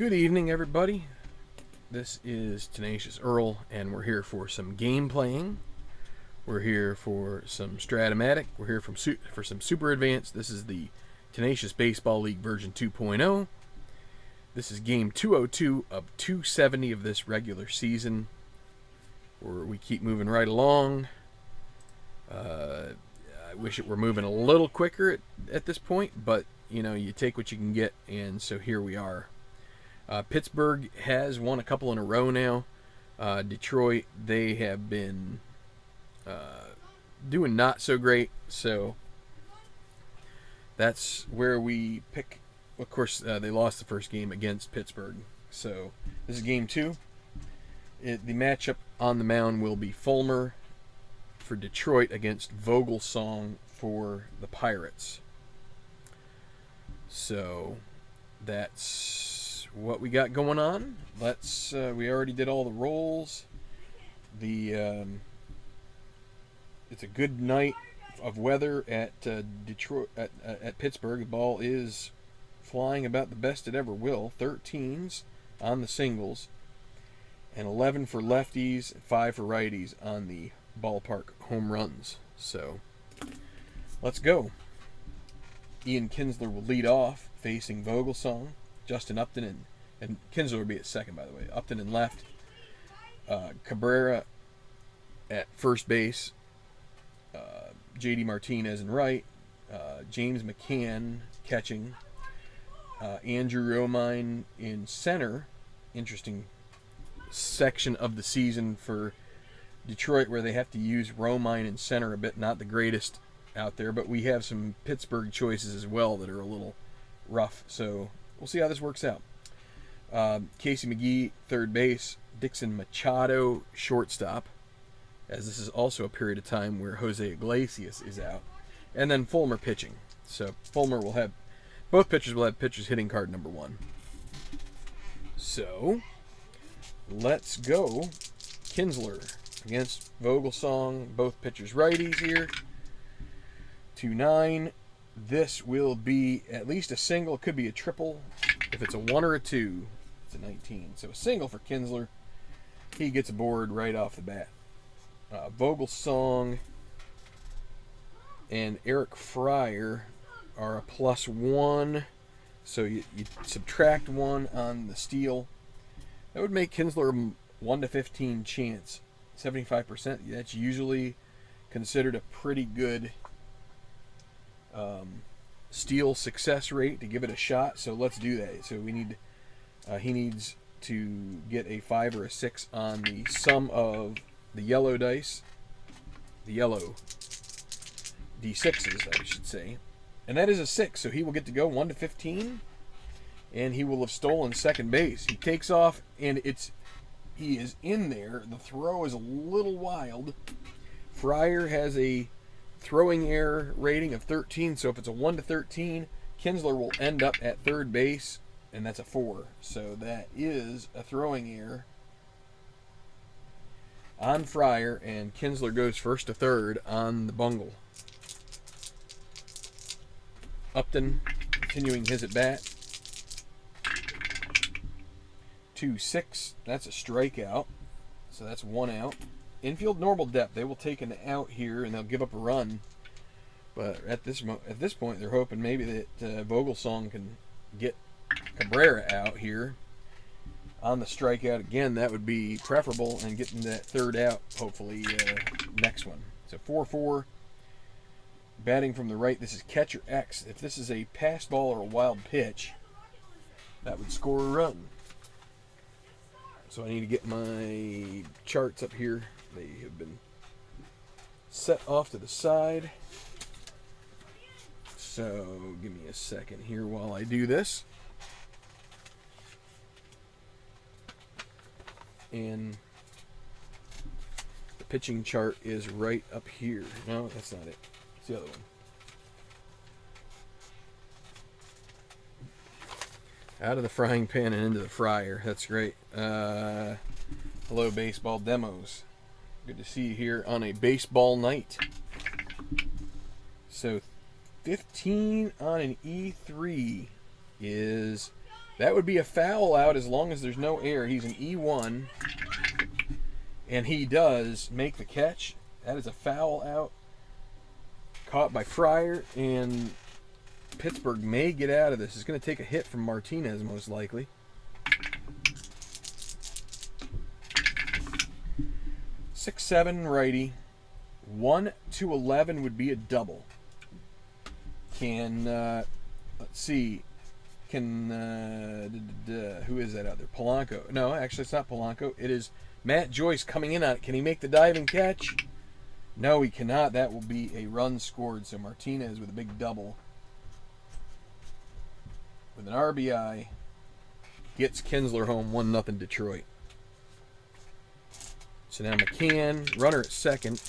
Good evening, everybody. This is Tenacious Earl, and we're here for some game playing. We're here for some Stratomatic. We're here for some Super Advanced. This is the Tenacious Baseball League version 2.0. This is game 202 of 270 of this regular season, where we keep moving right along. I wish it were moving a little quicker at this point, but you know, you take what you can get, and so here we are. Pittsburgh has won a couple in a row now. Detroit, they have been doing not so great, so that's where we pick. Of course, they lost the first game against Pittsburgh, so this is game 2. The matchup on the mound will be Fulmer for Detroit against Vogelsong for the Pirates. So that's what we got going on. We already did all the rolls. It's a good night of weather at Detroit at Pittsburgh. The ball is flying about the best it ever will. 13s on the singles, and 11 for lefties, 5 for righties on the ballpark home runs. So let's go. Ian Kinsler will lead off, facing Vogelsong. Justin Upton and Kinsler will be at second, by the way. Upton in left. Cabrera at first base. J.D. Martinez in right. James McCann catching. Andrew Romine in center. Interesting section of the season for Detroit, where they have to use Romine in center a bit. Not the greatest out there, but we have some Pittsburgh choices as well that are a little rough, so we'll see how this works out. Casey McGee, third base. Dixon Machado, shortstop, as this is also a period of time where Jose Iglesias is out. And then Fulmer pitching. So Fulmer will have, both pitchers will have pitchers hitting card number 1. So let's go. Kinsler against Vogelsong, both pitchers righties here. 2-9. This will be at least a single. It could be a triple. If it's a 1 or a 2, it's a 19. So a single for Kinsler. He gets aboard right off the bat. Vogelsong and Eric Fryer are a +1. So you subtract 1 on the steal. That would make Kinsler a 1 to 15 chance. 75%. That's usually considered a pretty good steal success rate to give it a shot, so let's do that. So we need he needs to get a 5 or a 6 on the sum of the yellow dice, the yellow D6s, I should say, and that is a 6. So he will get to go 1 to 15, and he will have stolen second base. He takes off, and he is in there. The throw is a little wild. Fryer has a throwing error rating of 13, so if it's a 1 to 13, Kinsler will end up at third base, and that's a 4. So that is a throwing error on Fryer, and Kinsler goes first to third on the bungle. Upton continuing his at bat. 2-6. That's a strikeout, so that's 1 out. Infield normal depth. They will take an out here, and they'll give up a run. But at this point, they're hoping maybe that Vogelsong can get Cabrera out here on the strikeout again. That would be preferable, and getting that third out, hopefully, next one. So 4-4. Batting from the right, this is catcher X. If this is a pass ball or a wild pitch, that would score a run. So I need to get my charts up here. They have been set off to the side. So give me a second here while I do this. And the pitching chart is right up here. No, that's not it. It's the other one. Out of the frying pan and into the fryer. That's great. Hello, baseball demos. Good to see you here on a baseball night. So 15 on an E3 is That would be a foul out as long as there's no air. He's an E1, and he does make the catch. That is a foul out. Caught by Fryer, and Pittsburgh may get out of this. It's going to take a hit from Martinez, most likely. 6-7 righty. 1-11 would be a double. Can, let's see. Can, who is that out there? Polanco. No, actually, it's not Polanco. It is Matt Joyce coming in on it. Can he make the diving catch? No, he cannot. That will be a run scored. So Martinez with a big double. With an RBI. Gets Kinsler home 1-0 Detroit. So now McCann, runner at second.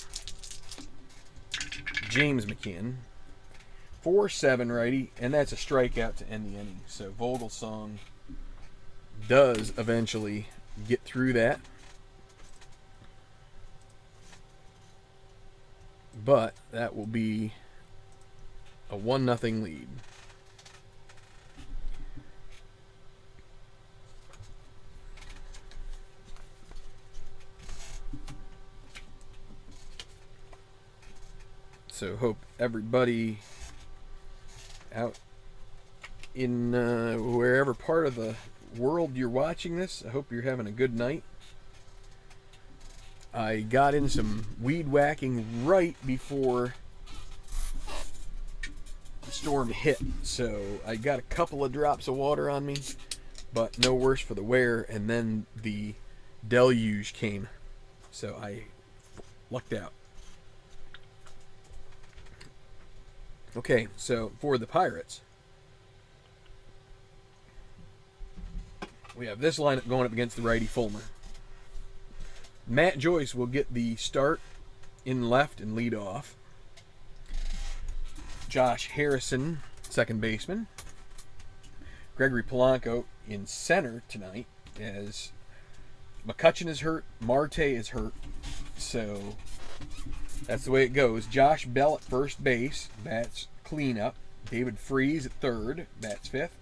James McCann. 4-7 righty, and that's a strikeout to end the inning. So Vogelsong does eventually get through that. But that will be a 1-0 lead. So hope everybody out in wherever part of the world you're watching this, I hope you're having a good night. I got in some weed whacking right before the storm hit, so I got a couple of drops of water on me, but no worse for the wear, and then the deluge came, so I lucked out. Okay, so for the Pirates, we have this lineup going up against the righty Fulmer. Matt Joyce will get the start in left and lead off. Josh Harrison, second baseman. Gregory Polanco in center tonight, as McCutchen is hurt, Marte is hurt, so that's the way it goes. Josh Bell at first base, bats cleanup. David Freese at third, bats fifth.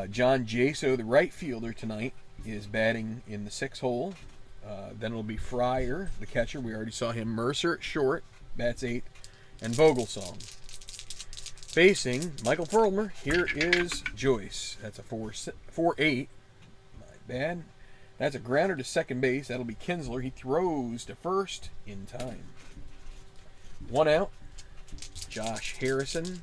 John Jaso, the right fielder tonight, is batting in the sixth hole. Then it'll be Fryer, the catcher. We already saw him. Mercer at short, bats eighth. And Vogelsong. Facing Michael Fulmer, here is Joyce. That's a 4-8. My bad. That's a grounder to second base. That'll be Kinsler. He throws to first in time. 1 out. Josh Harrison.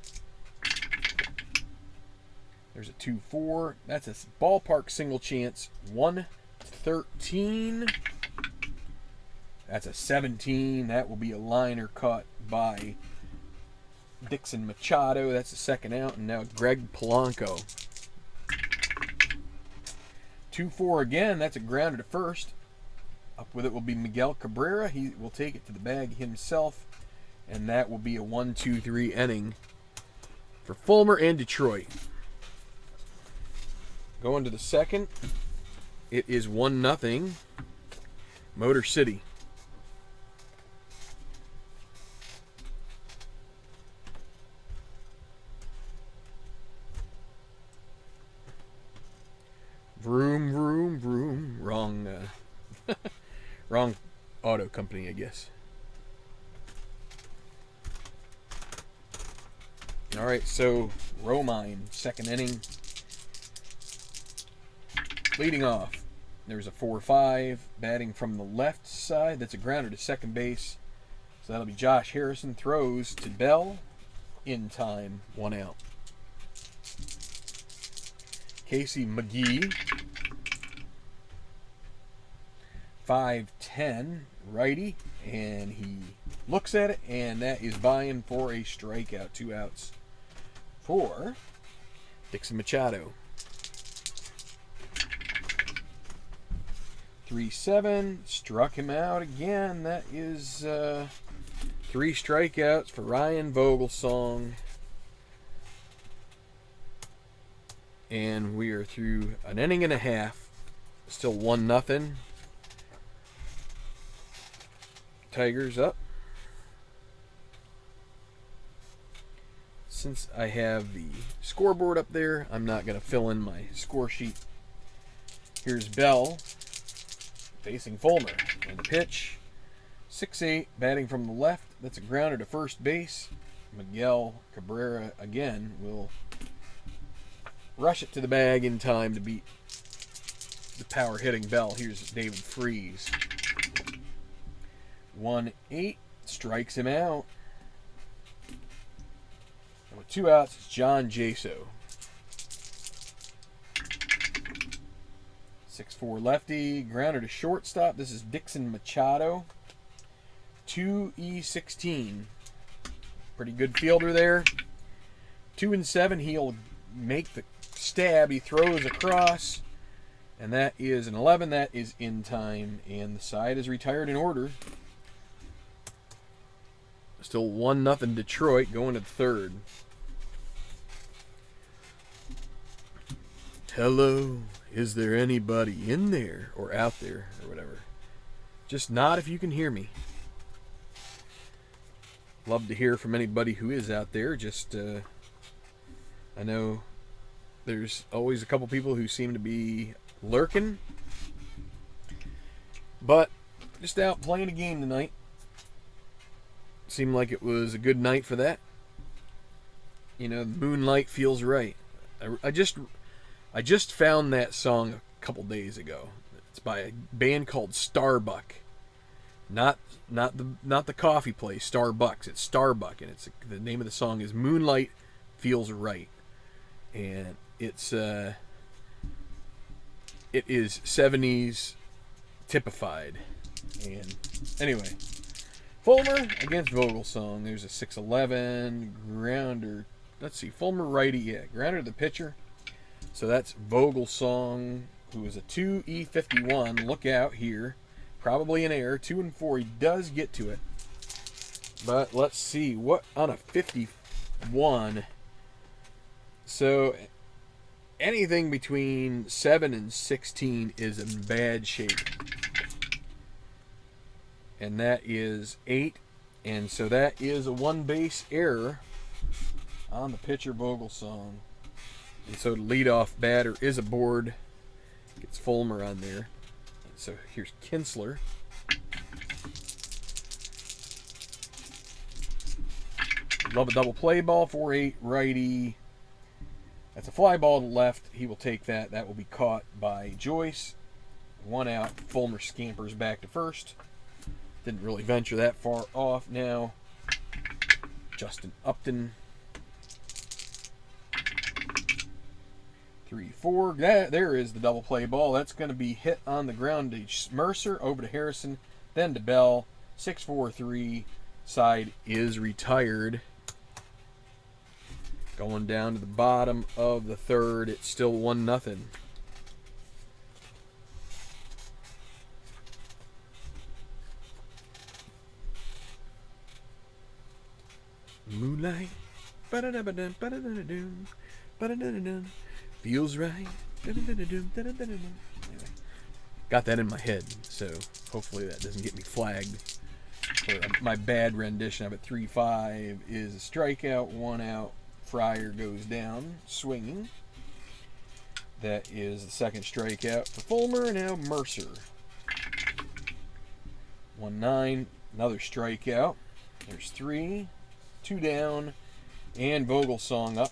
There's a 2-4. That's a ballpark single chance. 1-13. That's a 17. That will be a liner caught by Dixon Machado. That's the second out. And now Greg Polanco. 2-4 again. That's a grounder to first. Up with it will be Miguel Cabrera. He will take it to the bag himself. And that will be a 1-2-3 inning for Fulmer and Detroit. Going to the second. It is 1-0 Motor City. Vroom, vroom, vroom. Wrong, wrong auto company, I guess. All right, so Romine, second inning. Leading off, there's a 4-5, batting from the left side. That's a grounder to second base. So that'll be Josh Harrison. Throws to Bell. In time, 1 out. Casey McGee. 5-10, righty. And he looks at it, and that is buying for a strikeout. 2 outs for Dixon Machado. 3-7, struck him out again. That is 3 strikeouts for Ryan Vogelsong. And we are through an inning and a half. Still 1-0. Tigers up. since I have the scoreboard up there, I'm not going to fill in my score sheet. Here's Bell facing Fulmer. And the pitch, 6-8, batting from the left. That's a grounder to first base. Miguel Cabrera, again, will rush it to the bag in time to beat the power-hitting Bell. Here's David Freese. 1-8, strikes him out. And with 2 outs, it's John Jaso. 6-4 lefty, grounder to shortstop. This is Dixon Machado. 2-16. Pretty good fielder there. 2-7, he'll make the stab. He throws across. And that is an 11. That is in time. And the side is retired in order. Still 1-0 Detroit going to the third. Hello, is there anybody in there or out there or whatever? Just nod if you can hear me. Love to hear from anybody who is out there. Just, I know there's always a couple people who seem to be lurking. But just out playing a game tonight. Seemed like it was a good night for that. You know, Moonlight Feels Right. I just found that song a couple days ago. It's by a band called Starbuck. Not the coffee place, Starbucks. It's Starbuck, and the name of the song is Moonlight Feels Right. And it is 70s typified. And anyway, Fulmer against Vogelsong. There's a 6-11 grounder. Let's see, Fulmer righty, yeah, grounder to the pitcher. So that's Vogelsong, who is a 2E51. Look out here. Probably an error. 2-4. He does get to it. But let's see. What on a 51? So anything between 7 and 16 is in bad shape. And that is 8. And so that is a 1-base error on the pitcher Vogelsong. And so the leadoff batter is aboard. Gets Fulmer on there. And so here's Kinsler. Love a double play ball. 4-8 righty. That's a fly ball to left. He will take that. That will be caught by Joyce. 1 out. Fulmer scampers back to first. Didn't really venture that far off now. Justin Upton. 3-4. There is the double play ball. That's going to be hit on the ground to Mercer, over to Harrison, then to Bell. 6-4-3. Side is retired. Going down to the bottom of the third. It's still 1-0. Moonlight. Feels right. Anyway, got that in my head, so hopefully that doesn't get me flagged for my bad rendition of it. 3-5 is a strikeout, 1 out. Fryer goes down, swinging. That is the second strikeout for Fulmer. Now Mercer. 1-9, another strikeout. There's 3, 2 down, and Vogelsong up.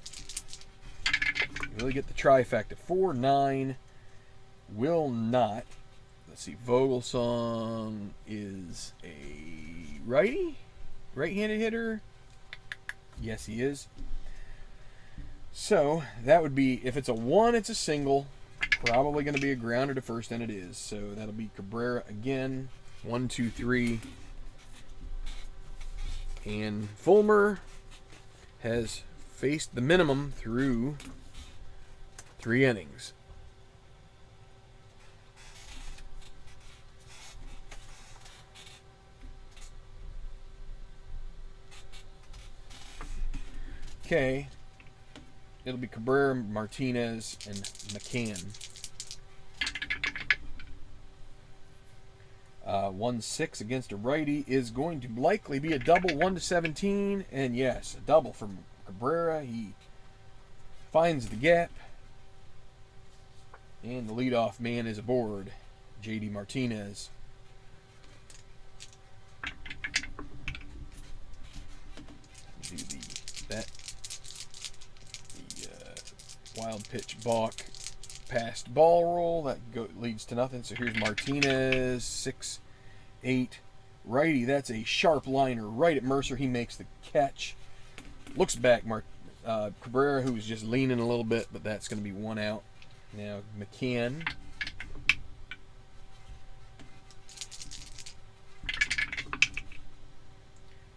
Really get the trifecta. 4-9 will not. Let's see. Vogelsong is a righty? Right-handed hitter? Yes, he is. So, that would be, if it's a 1, it's a single. Probably going to be a grounder to first, and it is. So, that'll be Cabrera again. 1, 2, 3. And Fulmer has faced the minimum through 3 innings. Okay. It'll be Cabrera, Martinez, and McCann. 1-6 against a righty is going to likely be a double. 1-17, and yes, a double from Cabrera. He finds the gap, and the leadoff man is aboard, J.D. Martinez. Do the wild pitch balk past ball roll that leads to nothing. So here's Martinez, 6-8 righty. That's a sharp liner right at Mercer. He makes the catch. Looks back, Cabrera, who was just leaning a little bit, but that's going to be one out. Now McCann.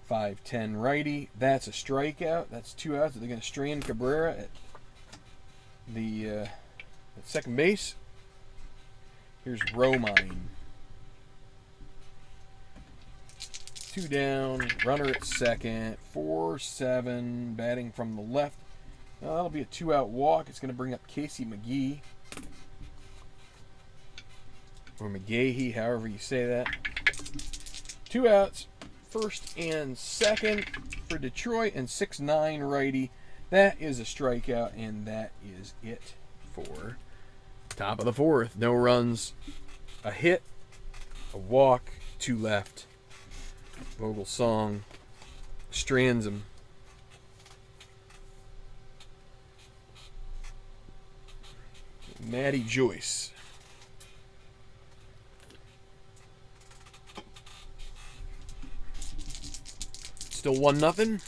.510 righty. That's a strikeout. That's 2 outs. They're going to strand Cabrera at the at second base. Here's Romine. 2 down. Runner at second. 4-7. Batting from the left. That'll be a 2-out walk. It's going to bring up Casey McGee. Or McGahee, however you say that. 2 outs. First and second for Detroit, and 6-9 righty. That is a strikeout, and that is it for top of the fourth. No runs, a hit, a walk, 2 left. Vogelsong strands him. Matty Joyce. Still 1-0.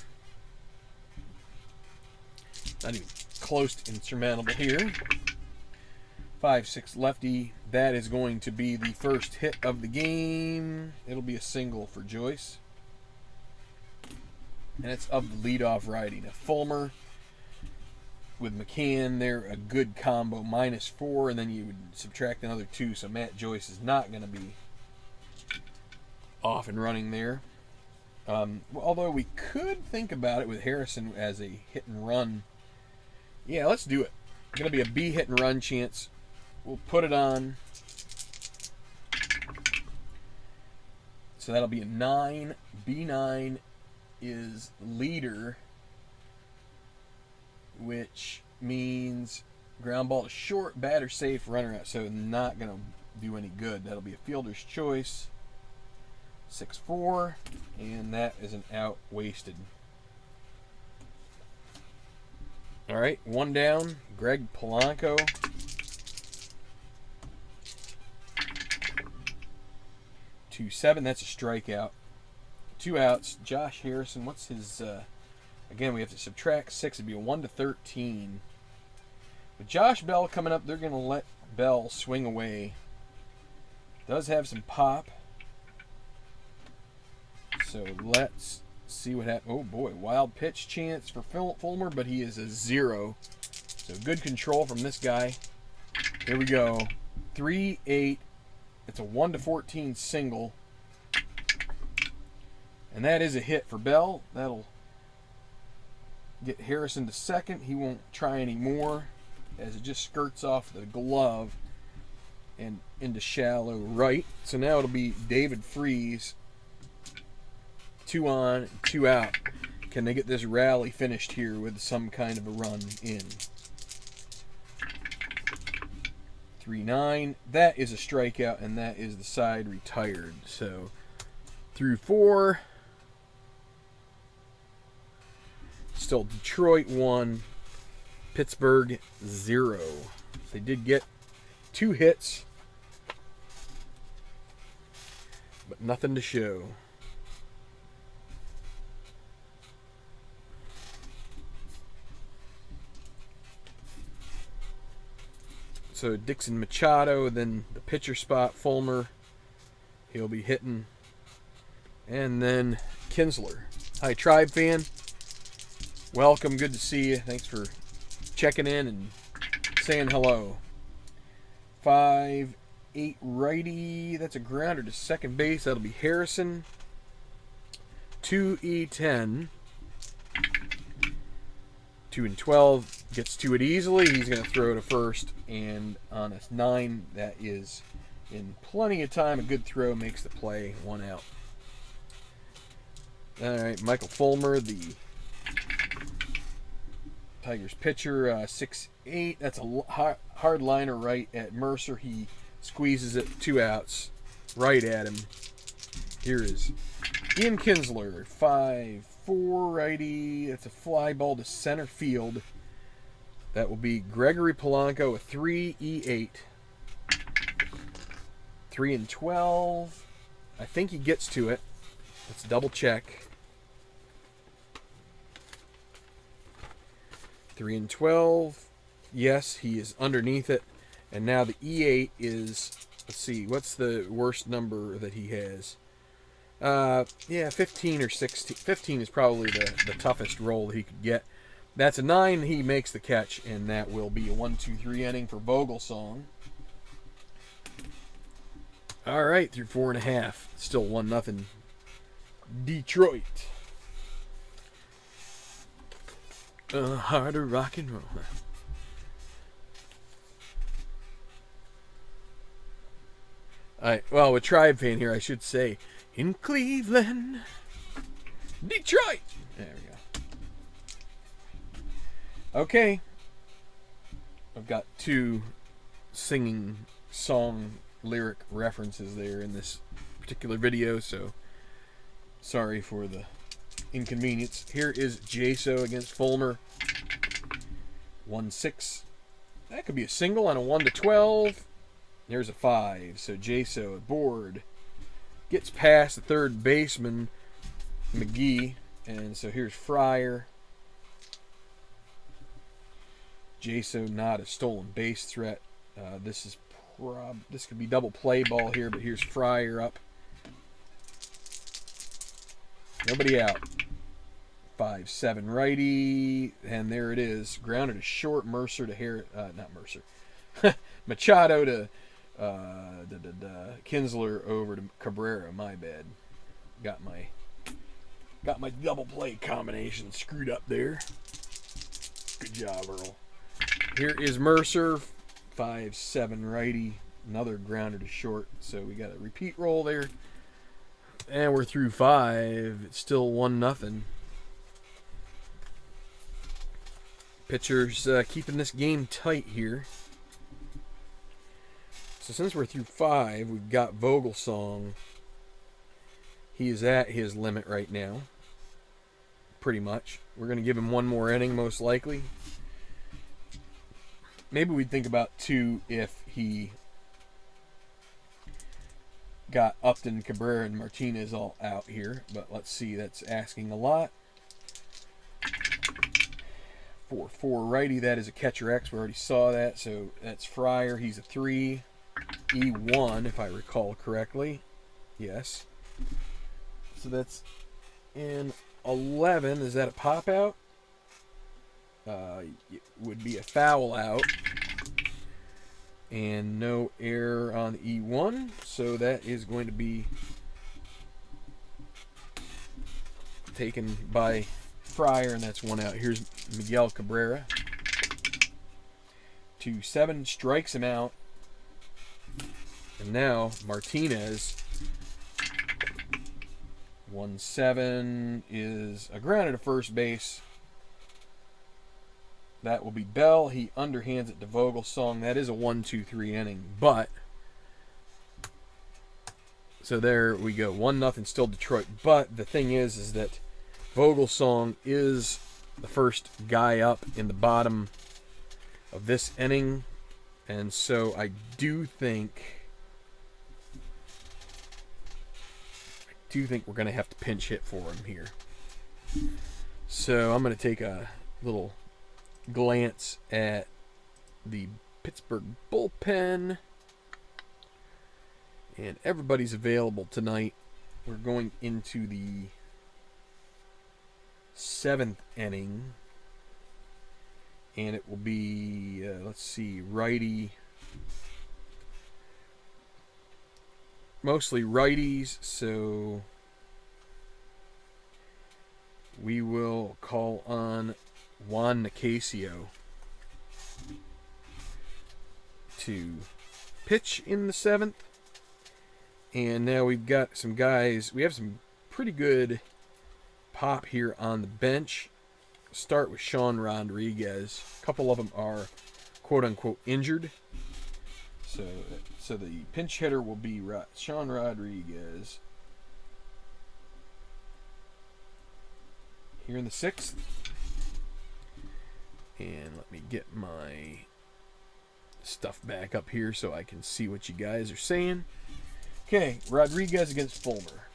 Not even close to insurmountable here. 5-6 lefty. That is going to be the first hit of the game. It'll be a single for Joyce. And it's of the leadoff righty. Now Fulmer with McCann, they're a good combo. -4, and then you would subtract another 2. So Matt Joyce is not going to be off and running there. Although we could think about it with Harrison as a hit and run. Yeah, let's do it. It's going to be a B hit and run chance. We'll put it on. So that'll be a 9. B9 is leader, which means ground ball to short, batter safe, runner out. So not going to do any good. That'll be a fielder's choice. 6-4, and that is an out wasted. All right, 1 down. Greg Polanco. 2-7. That's a strikeout. 2 outs. Josh Harrison. What's his? Again, we have to subtract 6. It'd be a 1-13. With Josh Bell coming up, they're going to let Bell swing away. Does have some pop. So let's see what happens. Oh boy, wild pitch chance for Fulmer, but he is a 0. So good control from this guy. Here we go. 3-8. It's a 1-14 single. And that is a hit for Bell. That'll get Harrison to second. He won't try anymore as it just skirts off the glove and into shallow right. So now it'll be David Freese. 2 on, 2 out. Can they get this rally finished here with some kind of a run in? 3-9. That is a strikeout, and that is the side retired. So through 4. Still Detroit 1, Pittsburgh 0. They did get 2 hits, but nothing to show. So Dixon Machado, then the pitcher spot, Fulmer. He'll be hitting. And then Kinsler. Hi, Tribe fan. Welcome. Good to see you. Thanks for checking in and saying hello. 5-8 righty. That's a grounder to second base. That'll be Harrison. 2E10. 2-12. Gets to it easily. He's going to throw to first. And on a 9, that is in plenty of time. A good throw makes the play. 1 out. All right, Michael Fulmer, the Tigers pitcher, 6'8". That's a hard liner right at Mercer. He squeezes it, 2 outs, right at him. Here is Ian Kinsler, 5'4", righty. That's a fly ball to center field. That will be Gregory Polanco, a 3 E8. 3-12. I think he gets to it. Let's double check. 3-12. Yes, he is underneath it. And now the E8 is, let's see, what's the worst number that he has? Yeah, 15 or 16. 15 is probably the toughest roll he could get. That's a 9. He makes the catch, and that will be a 1-2-3 inning for Vogelsong. All right, through 4.5. Still 1-0. Detroit. Harder rock and roll. Well, with Tribe Fan here, I should say, in Cleveland, Detroit. There we go. Okay. I've got 2 singing song lyric references there in this particular video, so sorry for the inconvenience. Here is Jaso against Fulmer. 1-6. That could be a single on a 1-12. There's a 5. So Jaso aboard. Gets past the third baseman, McGee. And so here's Fryer. Jaso not a stolen base threat. This could be double play ball here, but here's Fryer up. Nobody out. 5-7 righty, and there it is. Grounded to short. Mercer to not Mercer. Machado to Kinsler over to Cabrera. My bad. Got my double play combination screwed up there. Good job, Earl. Here is Mercer. 5-7 righty. Another grounder to short. So we got a repeat roll there. And we're through 5. It's still 1-0. Pitchers keeping this game tight here. So since we're through 5, we've got Vogelsong. He is at his limit right now. Pretty much. We're going to give him 1 more inning, most likely. Maybe we'd think about 2 if he got Upton, Cabrera, and Martinez all out here. But let's see, that's asking a lot. 4-4 righty, that is a catcher X. We already saw that, so that's Fryer. He's a 3. E1, if I recall correctly. Yes. So that's in 11. Is that a pop out? It would be a foul out. And no error on E1. So that is going to be taken by Fryer, and that's 1 out. Here's Miguel Cabrera. 2-7, strikes him out. And now Martinez. 1-7 is a grounded to first base. That will be Bell. He underhands it to Vogelsong. That is a 1-2-3 inning. But, so there we go. 1-0 still Detroit. But the thing is that Vogelsong is the first guy up in the bottom of this inning. And so I do think we're going to have to pinch hit for him here. So I'm going to take a little glance at the Pittsburgh bullpen. And everybody's available tonight. We're going into the 7th inning. And it will be, let's see, righty. Mostly righties, so we will call on Juan Nicasio to pitch in the 7th. And now we've got some guys. We have some pretty good pop here on the bench. start with Sean Rodriguez. A couple of them are quote-unquote injured. So the pinch hitter will be Sean Rodriguez here in the 6th. And let me get my stuff back up here so I can see what you guys are saying. Okay, Rodriguez against Fulmer.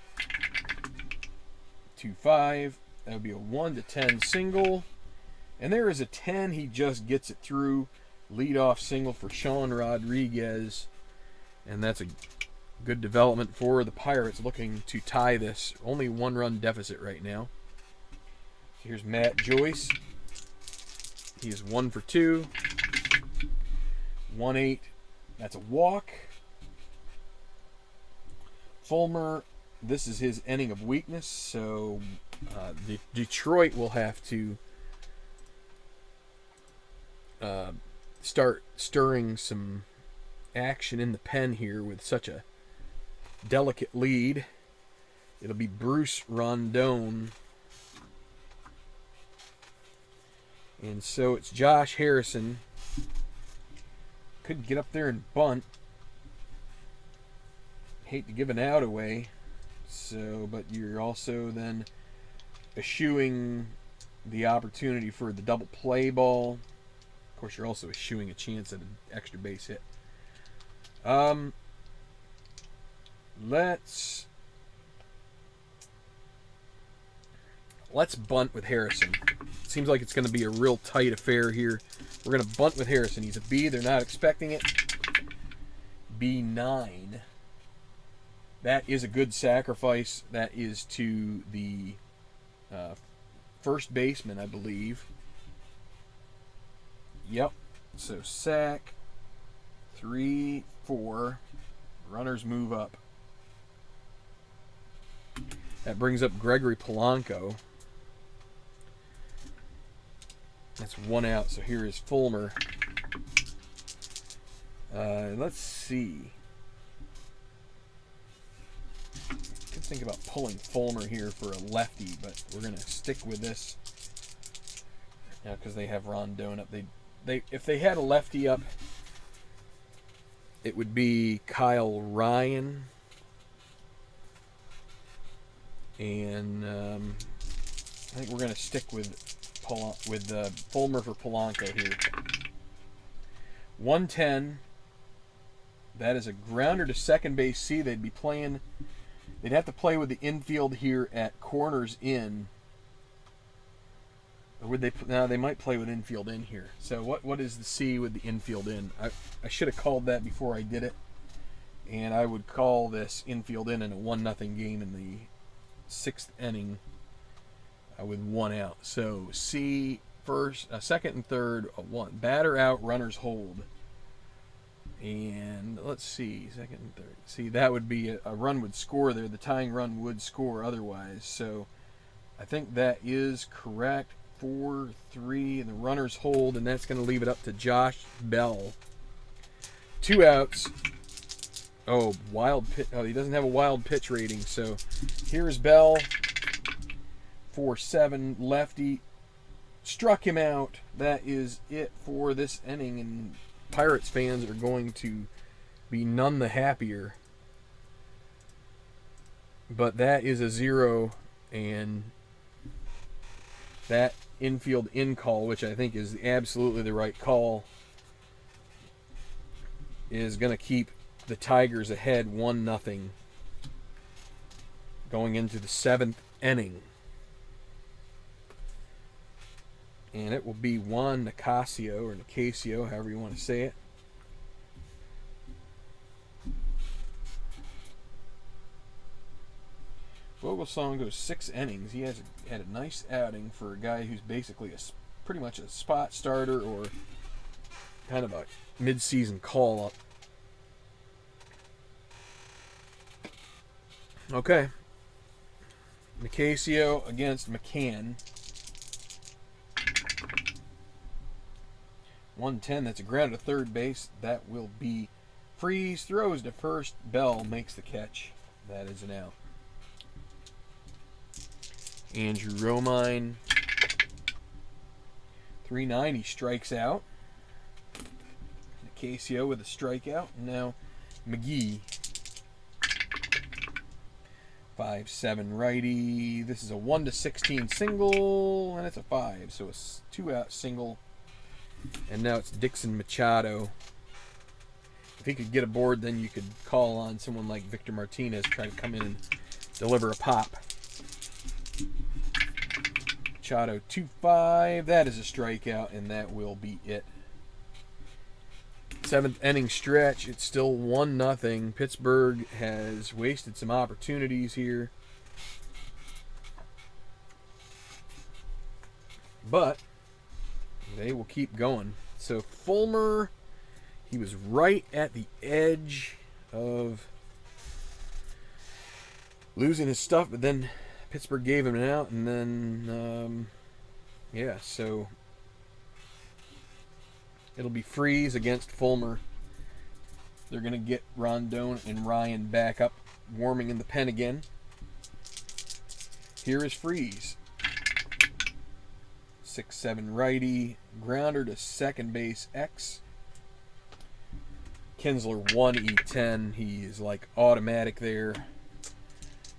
2-5. That would be a 1-10 single. And there is a 10. He just gets it through. Leadoff single for Sean Rodriguez. And that's a good development for the Pirates, looking to tie this. Only 1-run deficit right now. Here's Matt Joyce. He is 1 for 2. 1-8. That's a walk. Fulmer, this is his inning of weakness, so Detroit will have to start stirring some action in the pen here with such a delicate lead. It'll be Bruce Rondon. And so it's Josh Harrison. Could get up there and bunt. Hate to give an out away. So, but you're also then eschewing the opportunity for the double play ball. Of course, you're also eschewing a chance at an extra base hit. Let's bunt with Harrison. Seems like it's going to be a real tight affair here. We're going to bunt with Harrison. He's a B. They're not expecting it. B9. That is a good sacrifice. That is to the first baseman, I believe. Yep. So sack. 3, 4. Runners move up. That brings up Gregory Polanco. That's 1 out. So here is Fulmer. Let's see. Could think about pulling Fulmer here for a lefty, but we're gonna stick with this now because they have Rondon up. They if they had a lefty up, it would be Kyle Ryan, and I think we're gonna stick with Fulmer for Polanco here. 110. That is a grounder to second base. C. They'd be playing. They'd have to play with the infield here at corners in. Or would they? No, they might play with infield in here. So what is the C with the infield in? I should have called that before I did it. And I would call this infield in a 1-0 game in the 6th inning with 1 out. So C first, second and third, 1. Batter out, runners hold. And let's see, second and third. See, that would be a run would score there. The tying run would score otherwise. So I think that is correct. 4-3, and the runners hold, and that's going to leave it up to Josh Bell. 2 outs. Oh, wild pitch. Oh, he doesn't have a wild pitch rating. So here's Bell. 4-7, lefty. Struck him out. That is it for this inning, and Pirates fans are going to be none the happier. But that is a 0, and that infield in call, which I think is absolutely the right call, is going to keep the Tigers ahead 1-0 going into the 7th inning. And it will be Juan Nicasio, or Nicasio, however you want to say it. Vogelsong goes 6 innings. He had a nice outing for a guy who's basically pretty much a spot starter or kind of a mid-season call-up. Okay. Nicasio against McCann. 110, that's a ground to third base. That will be Freeze. Throws to first. Bell makes the catch. That is an out. Andrew Romine 390 strikes out. Nicasio with a strikeout. And now McGee. 5-7 righty. This is a 1-16 single, and it's a 5, so a 2-out single. And now it's Dixon Machado. If he could get aboard, then you could call on someone like Victor Martinez, try to come in and deliver a pop. Machado 2-5. That is a strikeout, and that will be it. 7th inning stretch. It's still 1-0. Pittsburgh has wasted some opportunities here, but they will keep going. So Fulmer, he was right at the edge of losing his stuff, but then Pittsburgh gave him an out, and then yeah, so it'll be Freeze against Fulmer. They're going to get Rondon and Ryan back up, warming in the pen again. Here is Freeze. 6-7 righty. Grounder to second base X. Kinsler 1E10. He is like automatic there.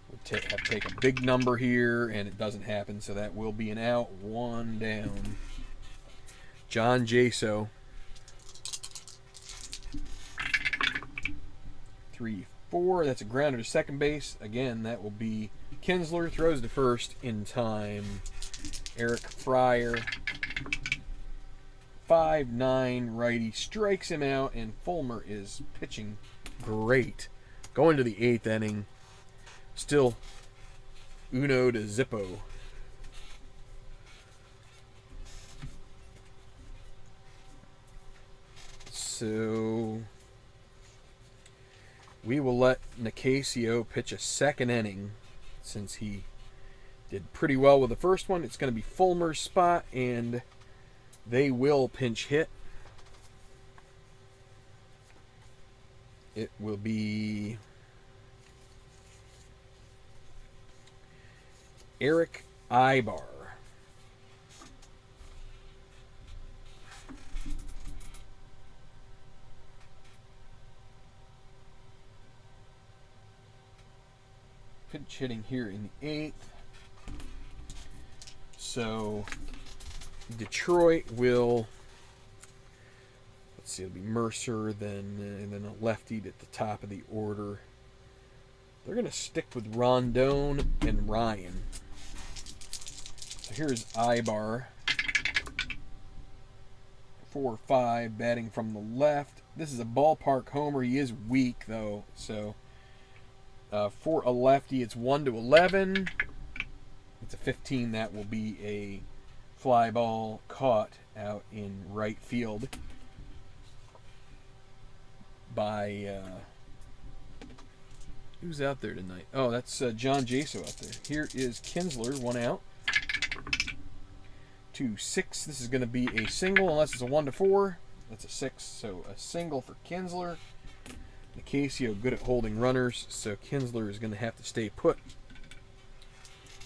We'll have to take a big number here, and it doesn't happen, so that will be an out. 1 down. John Jaso. 3-4. That's a grounder to second base. Again, that will be Kinsler. Throws to first in time. Eric Fryer. 5-9 righty. Strikes him out, and Fulmer is pitching great. Going to the 8th inning. Still 1-0. So we will let Nicasio pitch a 2nd inning since he did pretty well with the first one. It's going to be Fulmer's spot, and they will pinch hit. It will be Eric Ibar. Pinch hitting here in the 8th. So Detroit will, let's see, it'll be Mercer, then a lefty at the top of the order. They're going to stick with Rondon and Ryan. So here's Ibar. 4-5, batting from the left. This is a ballpark homer. He is weak, though, so for a lefty, it's 1-11. It's a 15. That will be a fly ball caught out in right field by who's out there tonight? Oh, that's John Jaso out there. Here is Kinsler, 1 out. 2-6. This is going to be a single unless it's a 1-4. That's a 6, so a single for Kinsler. Nicasio good at holding runners, so Kinsler is going to have to stay put.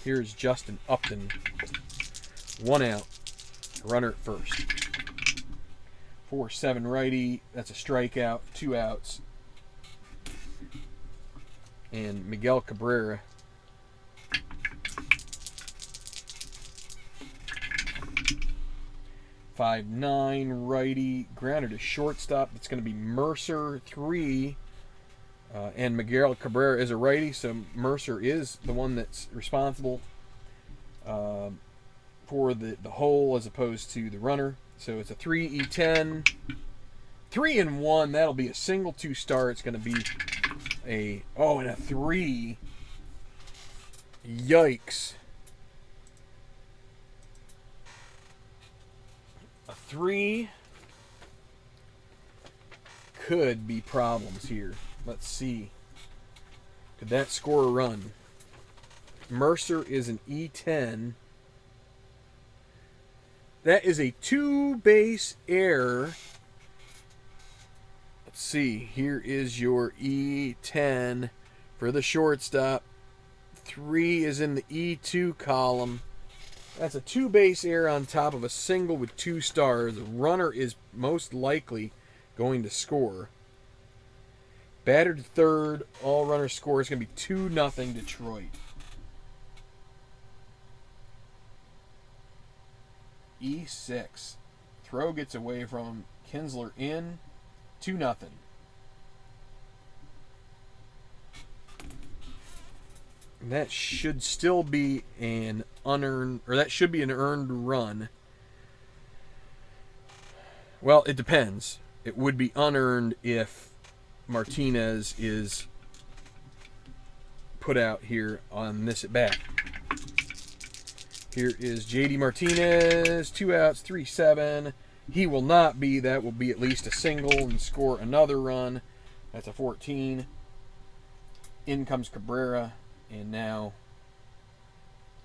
Here's Justin Upton. 1 out. Runner at first. 4-7 righty. That's a strikeout. 2 outs. And Miguel Cabrera. 5-9 righty. Grounded to shortstop. It's going to be Mercer, 3. And Miguel Cabrera is a righty, so Mercer is the one that's responsible for the hole as opposed to the runner. So it's a 3E10. 3-1. That'll be a single 2-star. It's going to be and a 3. Yikes. A 3 could be problems here. Let's see. Could that score a run? Mercer is an E10. That is a 2-base error. Let's see. Here is your E10 for the shortstop. 3 is in the E2 column. That's a 2 base error on top of a single with 2 stars. The runner is most likely going to score. Batter to third. All runner score is going to be 2-0 Detroit. E6. Throw gets away from Kinsler in. 2-0. That should still be an unearned, or that should be an earned run. Well, it depends. It would be unearned if Martinez is put out here on this at bat. Here is JD Martinez, 2 outs, 3-7. He will not be. That will be at least a single and score another run. That's a 14. In comes Cabrera. And now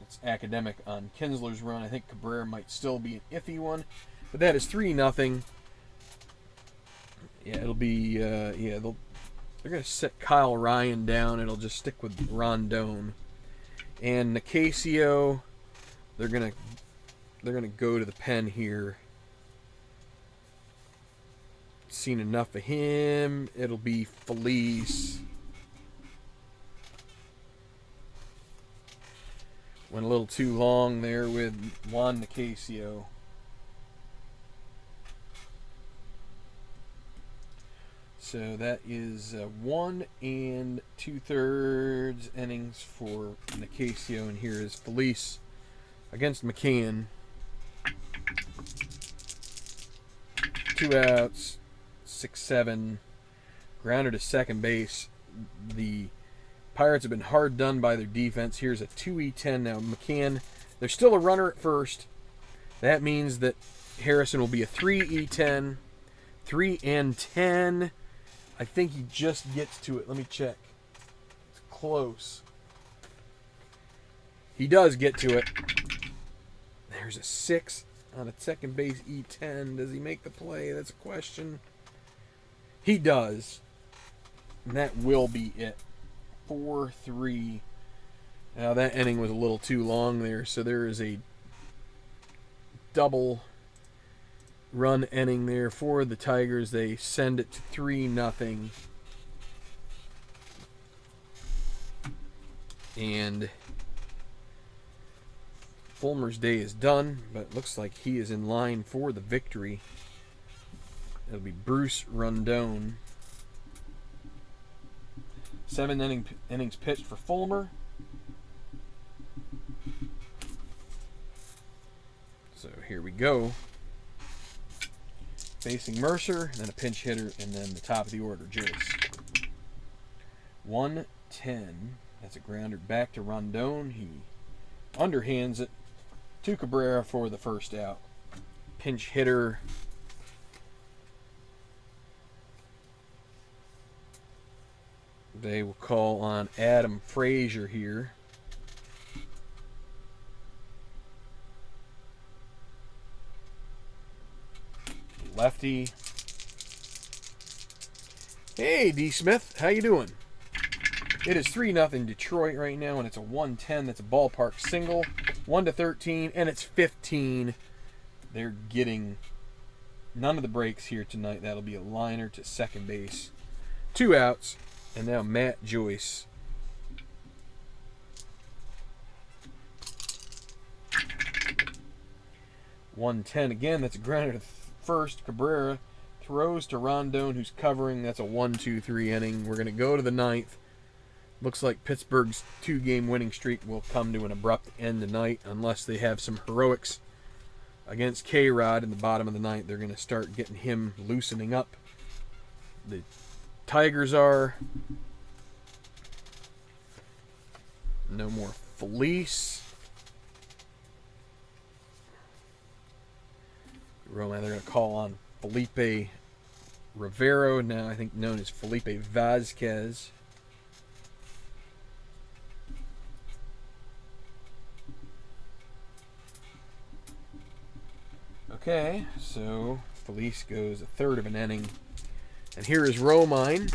it's academic on Kinsler's run. I think Cabrera might still be an iffy one. But that is 3-0. Yeah, it'll be, they're going to set Kyle Ryan down. It'll just stick with Rondon. And Nicasio, they're going to go to the pen here. Seen enough of him. It'll be Felice. Went a little too long there with Juan Nicasio. So that is 1 2/3 innings for Nicasio. And here is Felice against McCann. 2 outs, 6-7. Grounded to second base. The Pirates have been hard done by their defense. Here's a 2-10. Now McCann, there's still a runner at first. That means that Harrison will be a 3-10. 3-10. I think he just gets to it. Let me check. It's close. He does get to it. There's a 6 on a second base E10. Does he make the play? That's a question. He does. And that will be it. 4-3. Now that inning was a little too long there, so there is a double run inning there for the Tigers. They send it to 3-0. And Fulmer's day is done, but it looks like he is in line for the victory. It'll be Bruce Rondon. 7 innings pitched for Fulmer. So here we go. Facing Mercer, then a pinch hitter, and then the top of the order, Joyce. 1-10. That's a grounder back to Rondon. He underhands it to Cabrera for the first out. Pinch hitter. They will call on Adam Frazier here. Lefty. Hey, D. Smith. How you doing? It is 3-0 Detroit right now, and it's a 1-10. That's a ballpark single. 1-13, and it's 15. They're getting none of the breaks here tonight. That'll be a liner to second base. 2 outs. And now Matt Joyce. (1-10) again. That's a grounder to first. Cabrera throws to Rondon, who's covering. That's a 1-2-3 inning. We're going to go to the ninth. Looks like Pittsburgh's 2-game winning streak will come to an abrupt end tonight unless they have some heroics against K-Rod in the bottom of the ninth. They're going to start getting him loosening up. The Tigers are. No more Felice. Roma, they're going to call on Felipe Rivero, now I think known as Felipe Vazquez. Okay, so Felice goes a third of an inning. And here is Romine.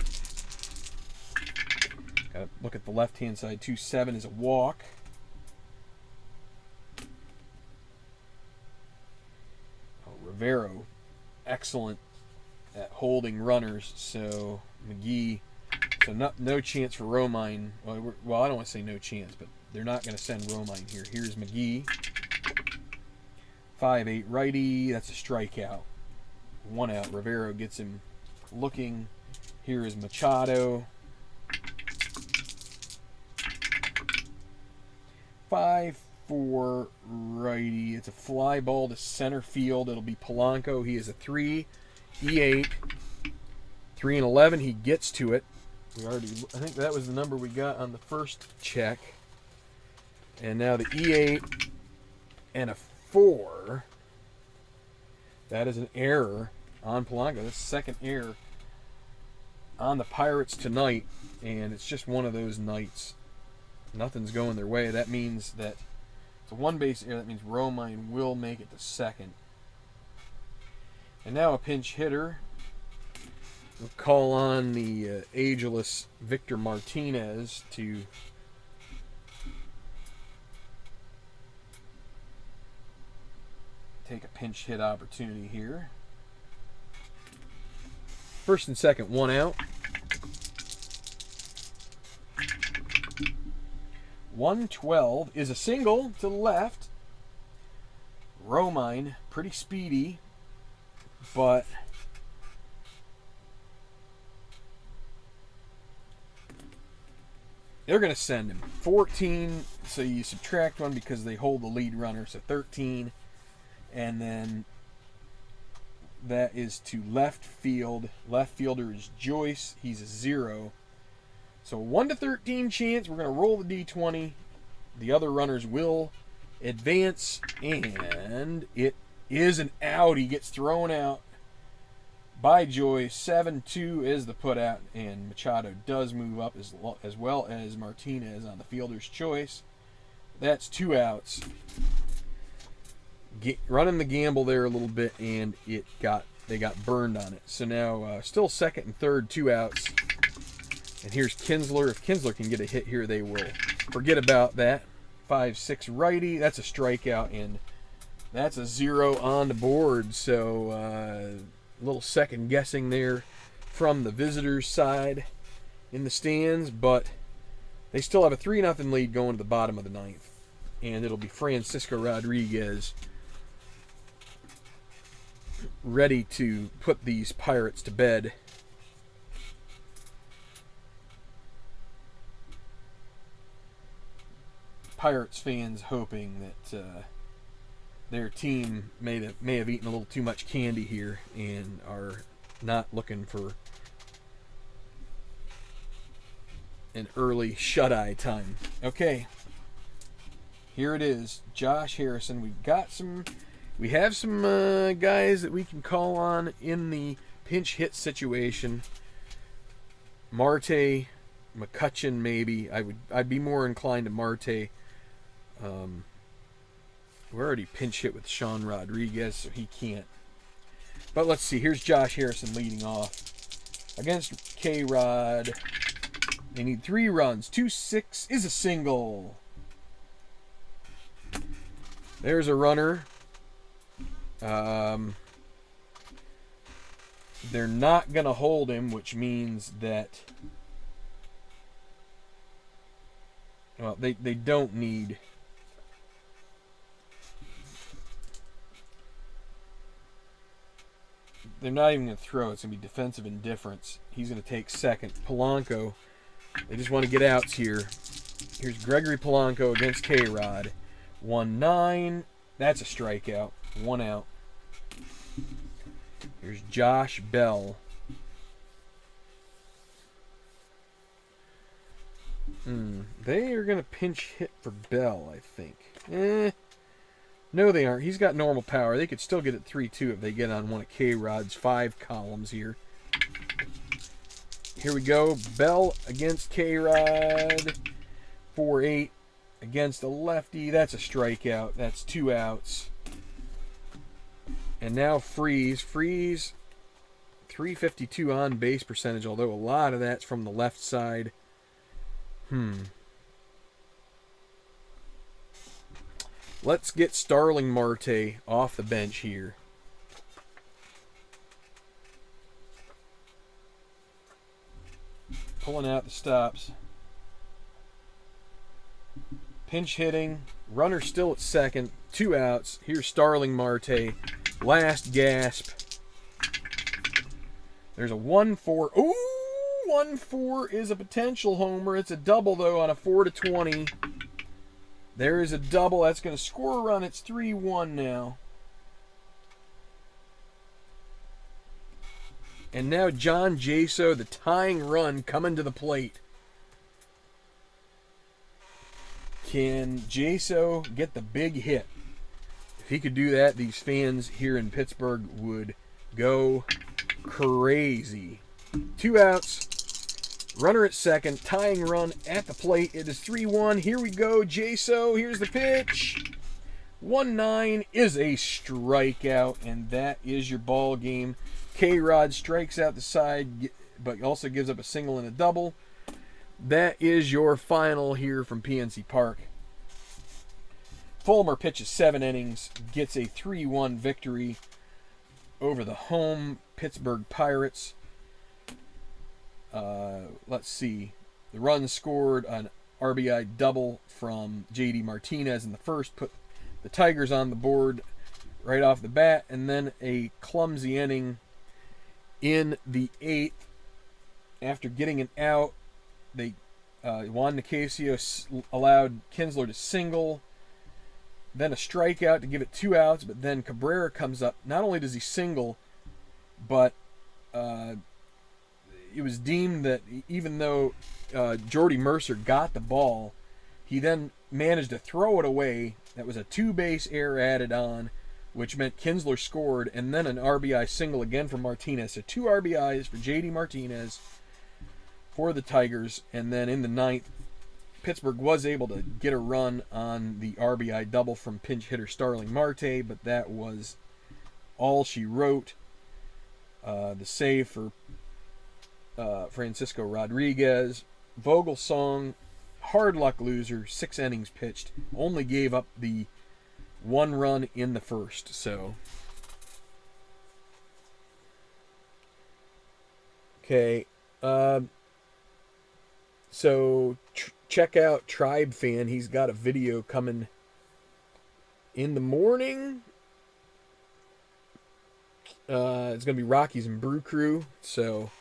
Got to look at the left-hand side. 2-7 is a walk. Rivero, excellent at holding runners. So McGee, so no chance for Romine. Well, I don't want to say no chance, but they're not going to send Romine here. Here's McGee, 5-8 righty. That's a strikeout. 1 out. Rivero gets him looking. Here is Machado. 5-4 righty. It's a fly ball to center field. It'll be Polanco. He is a 3. E8. 3-11. He gets to it. I think that was the number we got on the first check. And now the E8 and a 4. That is an error on Polanco. That's the second error on the Pirates tonight. And it's just one of those nights. Nothing's going their way. That means that it's a one-base error. That means Romine will make it to second. And now a pinch hitter. We'll call on the ageless Victor Martinez to take a pinch hit opportunity here. First and second, 1 out. 112 is a single to the left. Romine, pretty speedy, but they're going to send him. 14, so you subtract 1 because they hold the lead runner, so 13. And then that is to left field. Left fielder is Joyce. He's a 0. So 1-13 chance. We're going to roll the D20. The other runners will advance, and it is an out. He gets thrown out by Joyce. 7-2 is the put out, and Machado does move up as well as Martinez on the fielder's choice. That's 2 outs. Running the gamble there a little bit, and they got burned on it. So now still second and third, 2 outs. And here's Kinsler. If Kinsler can get a hit here, they will forget about that. 5-6 righty. That's a strikeout, and that's a 0 on the board. So a little second guessing there from the visitors' side in the stands, but they still have a 3-0 lead going to the bottom of the 9th. And it'll be Francisco Rodriguez ready to put these Pirates to bed. Pirates fans hoping that their team may have eaten a little too much candy here and are not looking for an early shut-eye time. Okay, here it is. Josh Harrison. We have some guys that we can call on in the pinch hit situation. Marte, McCutcheon, maybe. I'd be more inclined to Marte. We're already pinch hit with Sean Rodriguez, so he can't. But let's see. Here's Josh Harrison leading off against K-Rod. They need 3 runs. 2-6 is a single. There's a runner. They're not going to hold him, which means that, well, they don't need. They're not even going to throw. It's going to be defensive indifference. He's going to take second. Polanco, they just want to get outs here. Here's Gregory Polanco against K-Rod. 1-9. That's a strikeout. 1 out. Here's Josh Bell. They are going to pinch hit for Bell, I think. No, they aren't. He's got normal power. They could still get it 3-2 if they get on one of K-Rod's 5 columns here. Here we go. Bell against K-Rod. 4-8 against a lefty. That's a strikeout. That's 2 outs. And now Freeze. Freeze, 352 on base percentage, although a lot of that's from the left side. Let's get Starling Marte off the bench here. pulling out the stops. Pinch hitting. Runner still at second. 2 outs. Here's Starling Marte. Last gasp. There's a 1-4. Ooh! 1-4 is a potential homer. It's a double, though, on a 4-20. There is a double. That's going to score a run. It's 3-1 now. And now John Jaso, the tying run, coming to the plate. Can Jaso get the big hit? If he could do that, these fans here in Pittsburgh would go crazy. 2 outs. Runner at second. Tying run at the plate. It is 3-1. Here we go. Jaso. Here's the pitch. 1-9 is a strikeout, and that is your ball game. K-Rod strikes out the side, but also gives up a single and a double. That is your final here from PNC Park. Fulmer pitches 7 innings, gets a 3-1 victory over the home Pittsburgh Pirates. Let's see. The run scored an RBI double from J.D. Martinez in the first, put the Tigers on the board right off the bat, and then a clumsy inning in the 8th. After getting an out, Juan Nicasio allowed Kinsler to single, then a strikeout to give it 2 outs, but then Cabrera comes up. Not only does he single, but it was deemed that even though Jordy Mercer got the ball, he then managed to throw it away. That was a 2-base error added on, which meant Kinsler scored, and then an RBI single again for Martinez. So 2 RBIs for J.D. Martinez for the Tigers. And then in the 9th, Pittsburgh was able to get a run on the RBI double from pinch hitter Starling Marte, but that was all she wrote. The save for Francisco Rodriguez. Vogelsong, hard luck loser, 6 innings pitched, only gave up the 1 run in the first. So, okay. So check out Tribe Fan. He's got a video coming in the morning. It's gonna be Rockies and Brew Crew. So,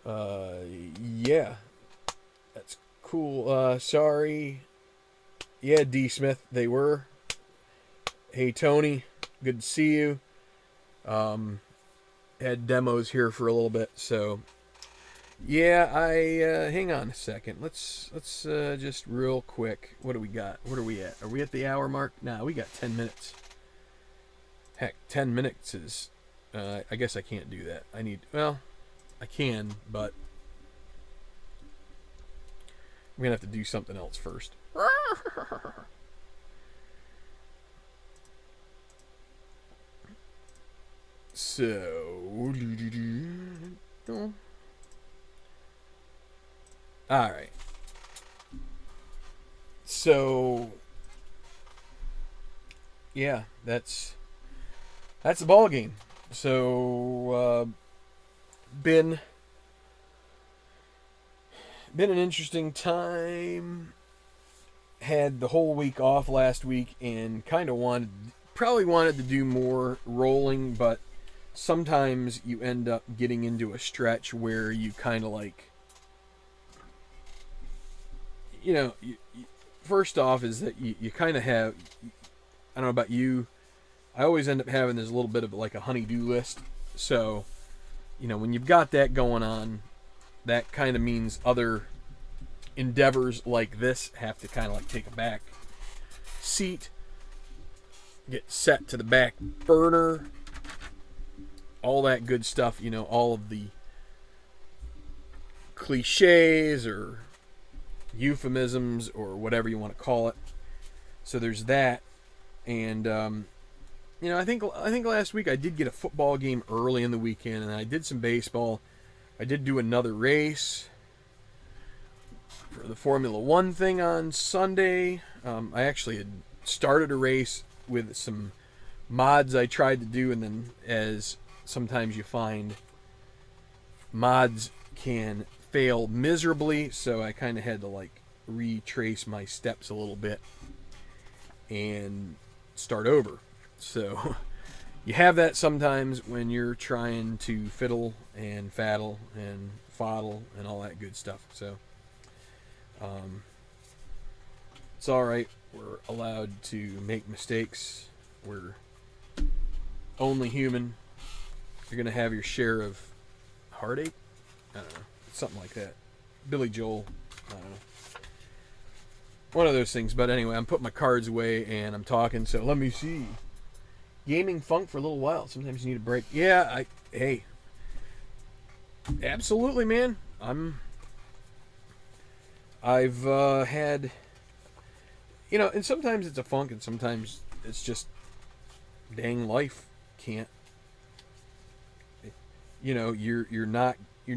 yeah, that's cool. Sorry. Yeah, D. Smith, they were. Hey, Tony, good to see you. Had demos here for a little bit, so yeah. Hang on a second. Let's just real quick. What do we got? What are we at? Are we at the hour mark? Nah, we got 10 minutes. Heck, 10 minutes is. I guess I can't do that. I can, but I'm gonna have to do something else first. So, all right. So, yeah, that's the ball game. So, been an interesting time. Had the whole week off last week and kind of probably wanted to do more rolling, but sometimes you end up getting into a stretch where you kind of like, first off is that you kind of have, I don't know about you, I always end up having this little bit of like a honey-do list. So, when you've got that going on, that kind of means other endeavors like this have to kind of like take a back seat, get set to the back burner, all that good stuff, all of the cliches or euphemisms or whatever you want to call it. So there's that. And I think last week I did get a football game early in the weekend, and I did some baseball. I did do another race for the Formula One thing on Sunday. I actually had started a race with some mods I tried to do, and then as sometimes you find, mods can fail miserably, so I kind of had to like retrace my steps a little bit and start over. So you have that sometimes when you're trying to fiddle and faddle and fodle and all that good stuff. So it's all right. We're allowed to make mistakes. We're only human. You're gonna have your share of heartache. I don't know, something like that. Billy Joel. I don't know. One of those things. But anyway, I'm putting my cards away and I'm talking. So let me see. Gaming funk for a little while. Sometimes you need a break. Yeah. Hey. Absolutely, man. I've had. You know, and sometimes it's a funk, and sometimes it's just dang life can't. You know, you're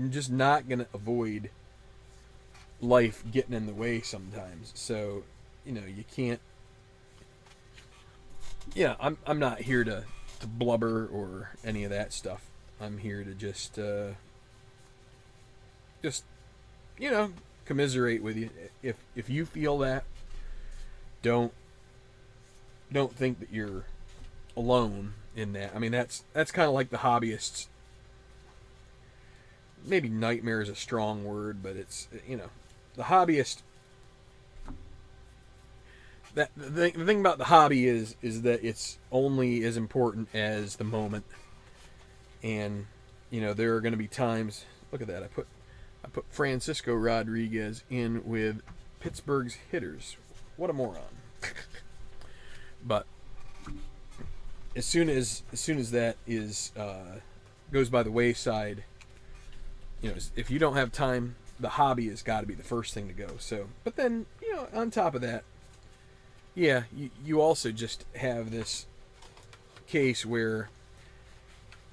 just not gonna avoid life getting in the way sometimes. So, you know, you can't. Yeah, I'm not here to blubber or any of that stuff. I'm here to just you know, commiserate with you. If you feel that, don't think that you're alone in that. I mean, that's kind of like the hobbyists. Maybe nightmare is a strong word, but it's, you know, the hobbyist. That the thing about the hobby is that it's only as important as the moment. And you know, there are going to be times. Look at that. I put Francisco Rodriguez in with Pittsburgh's hitters. What a moron. But as soon as that is goes by the wayside, you know, if you don't have time, the hobby has got to be the first thing to go. So, but then, you know, on top of that, yeah, you also just have this case where,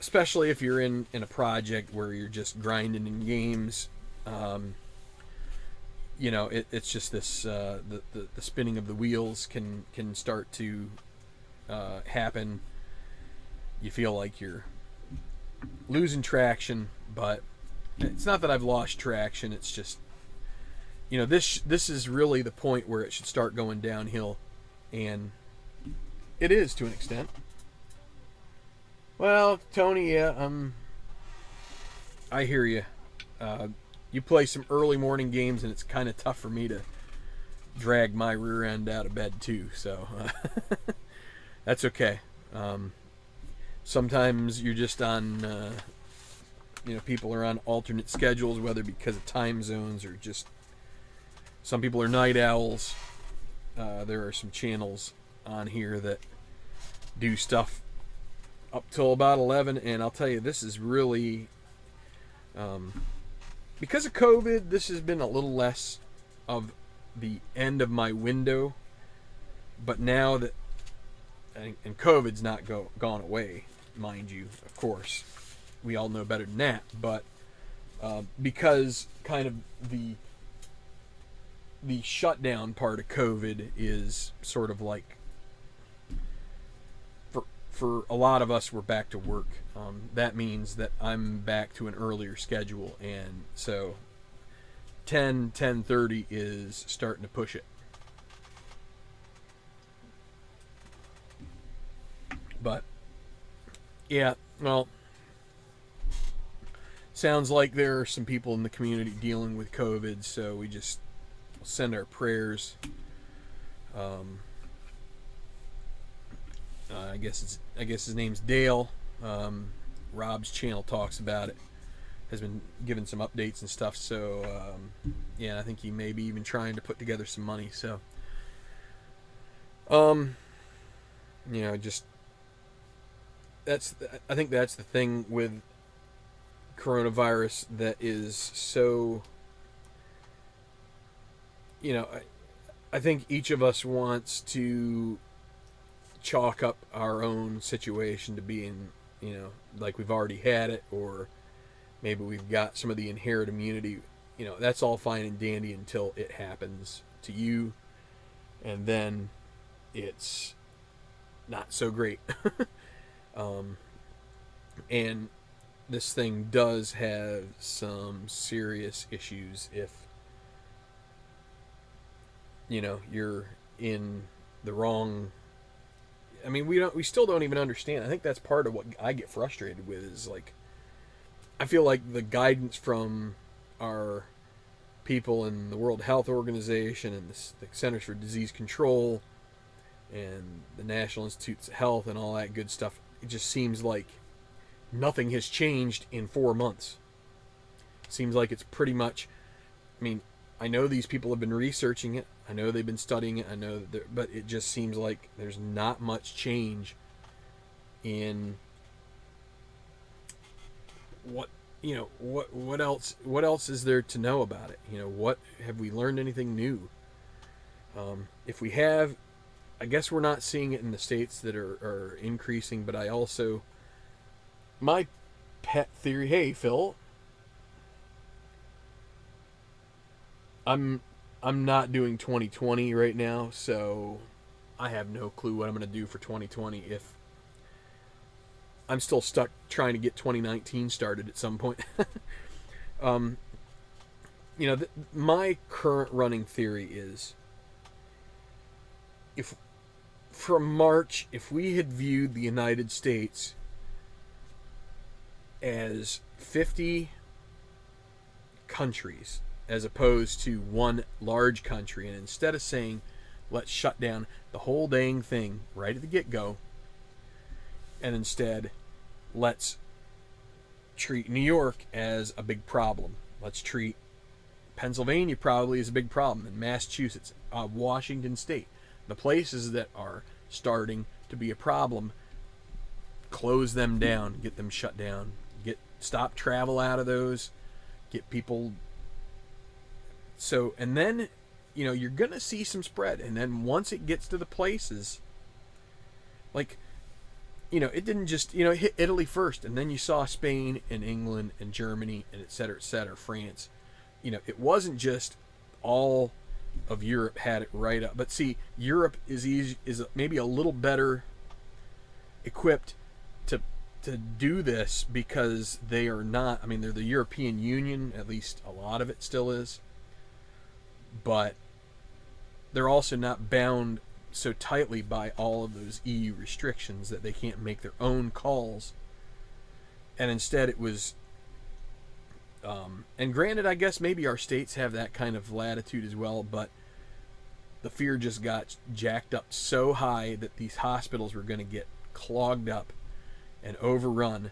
especially if you're in a project where you're just grinding in games, you know, it's just this the spinning of the wheels can start to happen. You feel like you're losing traction, but it's not that I've lost traction. It's just, you know, this is really the point where it should start going downhill, and it is to an extent. Well, Tony, yeah, I hear you. You play some early morning games, and it's kind of tough for me to drag my rear end out of bed too. So that's okay. Sometimes you're just on. You know, people are on alternate schedules, whether because of time zones or just some people are night owls. There are some channels on here that do stuff up till about 11, and I'll tell you, this is really because of COVID, this has been a little less of the end of my window. But now that, and COVID's not gone away, mind you, of course, we all know better than that. But because kind of the shutdown part of COVID is sort of like, for a lot of us, we're back to work. That means that I'm back to an earlier schedule, and so 10:30 is starting to push it. But yeah, well, sounds like there are some people in the community dealing with COVID, so we just send our prayers. I guess his name's Dale. Rob's channel talks about it. Has been given some updates and stuff. So yeah, I think he may be even trying to put together some money. So you know, just I think that's the thing with coronavirus that is so, you know, I think each of us wants to chalk up our own situation to being, you know, like we've already had it, or maybe we've got some of the inherent immunity. You know, that's all fine and dandy until it happens to you, and then it's not so great. And this thing does have some serious issues if, you know, you're in the wrong. I mean, we still don't even understand. I think that's part of what I get frustrated with is like, I feel like the guidance from our people in the World Health Organization and the Centers for Disease Control and the National Institutes of Health and all that good stuff, it just seems like nothing has changed in 4 months. It seems like it's pretty much, I mean, I know these people have been researching it. I know they've been studying it. I know that, but it just seems like there's not much change in what, you know, what else is there to know about it? You know, what have we learned anything new? If we have, I guess we're not seeing it in the states that are increasing. But I also, my pet theory. Hey, Phil, I'm not doing 2020 right now, so I have no clue what I'm going to do for 2020. If I'm still stuck trying to get 2019 started at some point. um, you know, my current running theory is, if from March, if we had viewed the United States as 50 countries as opposed to one large country, and instead of saying let's shut down the whole dang thing right at the get-go, and instead let's treat New York as a big problem, let's treat Pennsylvania probably as a big problem, and Massachusetts, Washington State, the places that are starting to be a problem, close them down, get them shut down, stop travel out of those, get people. So, and then, you know, you're gonna see some spread, and then once it gets to the places, like, you know, it didn't just, you know, it hit Italy first, and then you saw Spain and England and Germany and et cetera, France. You know, it wasn't just all of Europe had it right up, but see, Europe is maybe a little better equipped to do this because they are not. I mean, they're the European Union, at least a lot of it still is, but they're also not bound so tightly by all of those EU restrictions that they can't make their own calls. And instead it was, and granted, I guess maybe our states have that kind of latitude as well, but the fear just got jacked up so high that these hospitals were going to get clogged up and overrun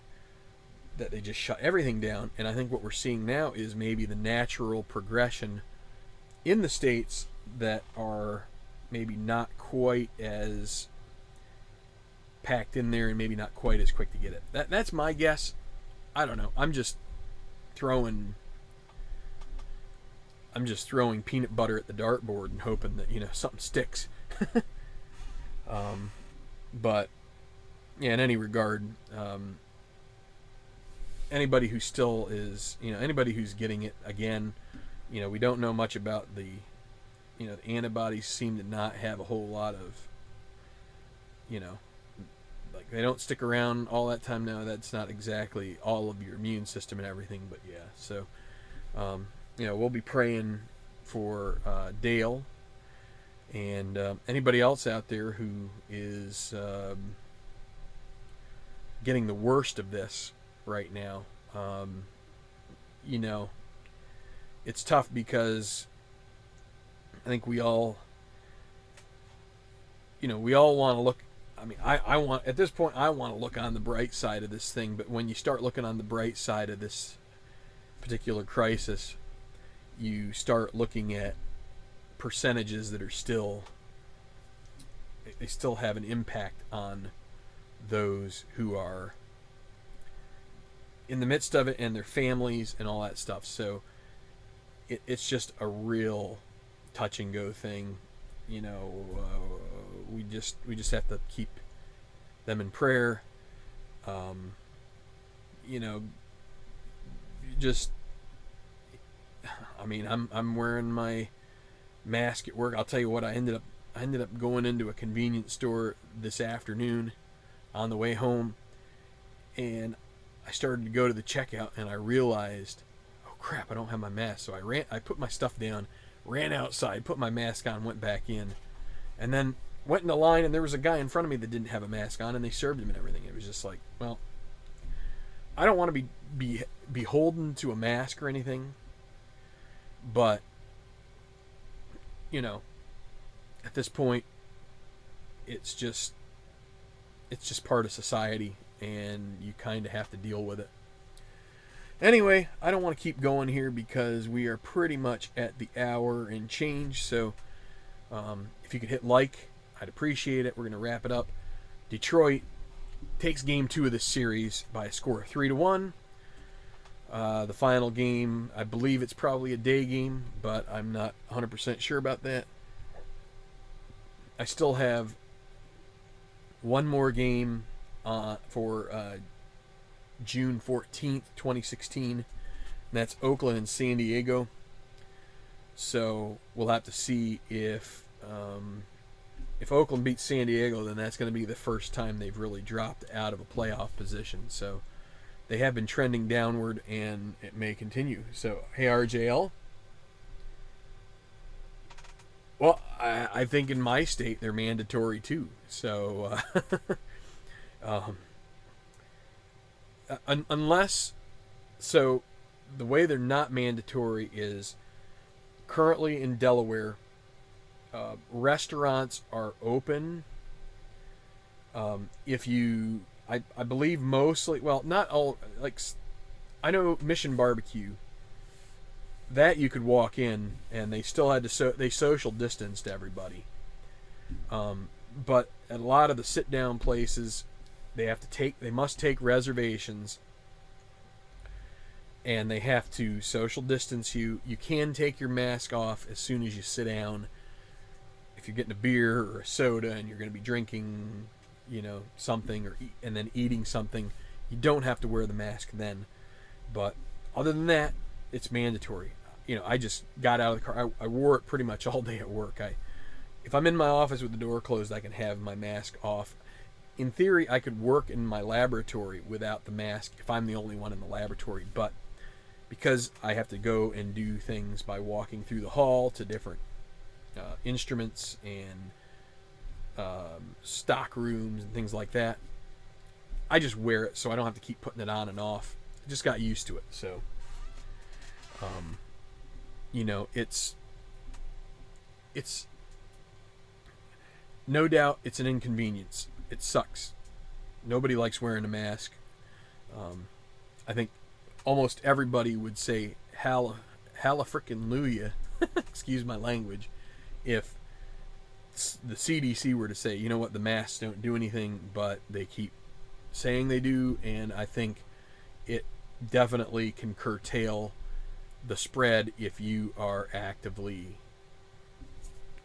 that they just shut everything down. And I think what we're seeing now is maybe the natural progression in the states that are maybe not quite as packed in there and maybe not quite as quick to get it. That's my guess. I don't know. I'm just throwing peanut butter at the dartboard and hoping that, you know, something sticks. But yeah, in any regard, anybody who still is, you know, anybody who's getting it again, you know, we don't know much about the, you know, the antibodies seem to not have a whole lot of, you know, like they don't stick around all that time. Now that's not exactly all of your immune system and everything, but yeah. So, you know, we'll be praying for Dale and anybody else out there who is getting the worst of this right now. You know, it's tough because I think we all, you know, we all want to look. I mean, I want, at this point, I want to look on the bright side of this thing. But when you start looking on the bright side of this particular crisis, you start looking at percentages that are still, they still have an impact on those who are in the midst of it and their families and all that stuff. So it's just a real touch and go thing. You know, we just have to keep them in prayer. You know, just, I mean, I'm wearing my mask at work. I'll tell you what, I ended up going into a convenience store this afternoon on the way home, and I started to go to the checkout and I realized, oh crap, I don't have my mask. So I put my stuff down, ran outside, put my mask on, went back in, and then went in the line, and there was a guy in front of me that didn't have a mask on, and they served him and everything. It was just like, well, I don't want to be beholden to a mask or anything, but at this point, it's just part of society, and you kind of have to deal with it. Anyway, I don't want to keep going here because we are pretty much at the hour and change. So if you could hit like, I'd appreciate it. We're going to wrap it up. Detroit takes game 2 of this series by a score of 3-1. The final game, I believe it's probably a day game, but I'm not 100% sure about that. I still have one more game for June 14th, 2016. And that's Oakland and San Diego. So we'll have to see if Oakland beats San Diego, then that's going to be the first time they've really dropped out of a playoff position. So they have been trending downward, and it may continue. So, hey, RJL. Well, I think in my state they're mandatory too. So, unless, so the way they're not mandatory is currently in Delaware, restaurants are open. If you, I believe mostly, well, not all, like, I know Mission Barbecue, that you could walk in and they still had to, they social distanced everybody. But at a lot of the sit down places, they must take reservations, and they have to social distance you. You can take your mask off as soon as you sit down. If you're getting a beer or a soda and you're going to be drinking, something and then eating something, you don't have to wear the mask then. But other than that, it's mandatory. I just got out of the car. I wore it pretty much all day at work. If I'm in my office with the door closed, I can have my mask off. In theory, I could work in my laboratory without the mask if I'm the only one in the laboratory. But because I have to go and do things by walking through the hall to different instruments and stock rooms and things like that, I just wear it so I don't have to keep putting it on and off. I just got used to it. So, it's no doubt it's an inconvenience. It sucks. Nobody likes wearing a mask. I think almost everybody would say hallelujah, excuse my language, if the CDC were to say, you know what, the masks don't do anything, but they keep saying they do, and I think it definitely can curtail the spread if you are actively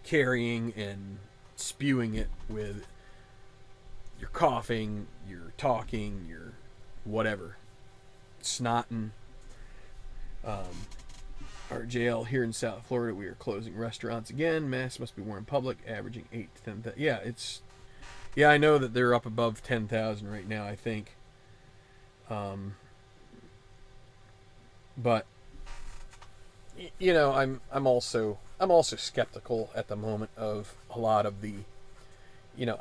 carrying and spewing it with your coughing, your talking, your whatever, snotting. RJL, here in South Florida, we are closing restaurants again. Masks must be worn in public, averaging 8 to 10,000. Yeah, I know that they're up above 10,000 right now, I think. But I'm also skeptical at the moment of a lot of the,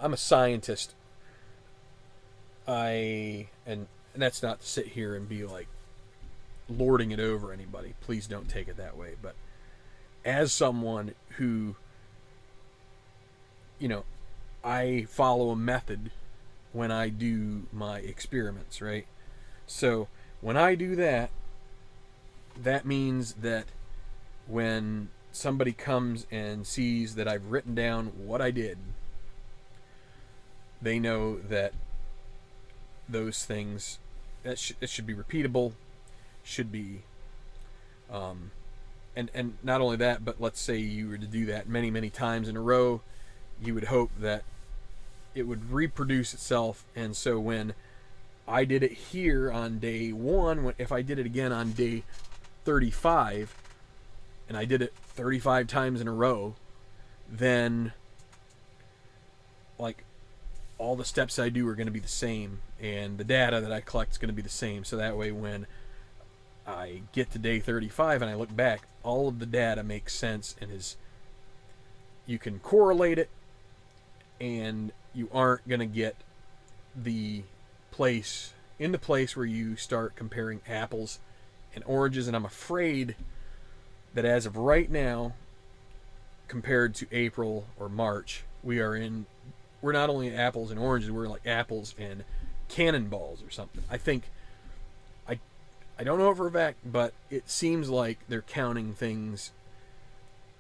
I'm a scientist. And that's not to sit here and be like lording it over anybody. Please don't take it that way. But as someone who, I follow a method when I do my experiments, right? So when I do that, that means that when somebody comes and sees that I've written down what I did, they know that those things, it should be repeatable, should be, and not only that, but let's say you were to do that many, many times in a row, you would hope that it would reproduce itself. And so when I did it here on day 1, if I did it again on day 35, and I did it 35 times in a row, then, like, all the steps I do are going to be the same, and the data that I collect is going to be the same. So that way, when I get to day 35 and I look back, all of the data makes sense and is, you can correlate it, and you aren't going to get the place where you start comparing apples and oranges. And I'm afraid that as of right now, compared to April or March, we're not only apples and oranges, we're like apples and cannonballs or something. I think, I don't know for a fact, but it seems like they're counting things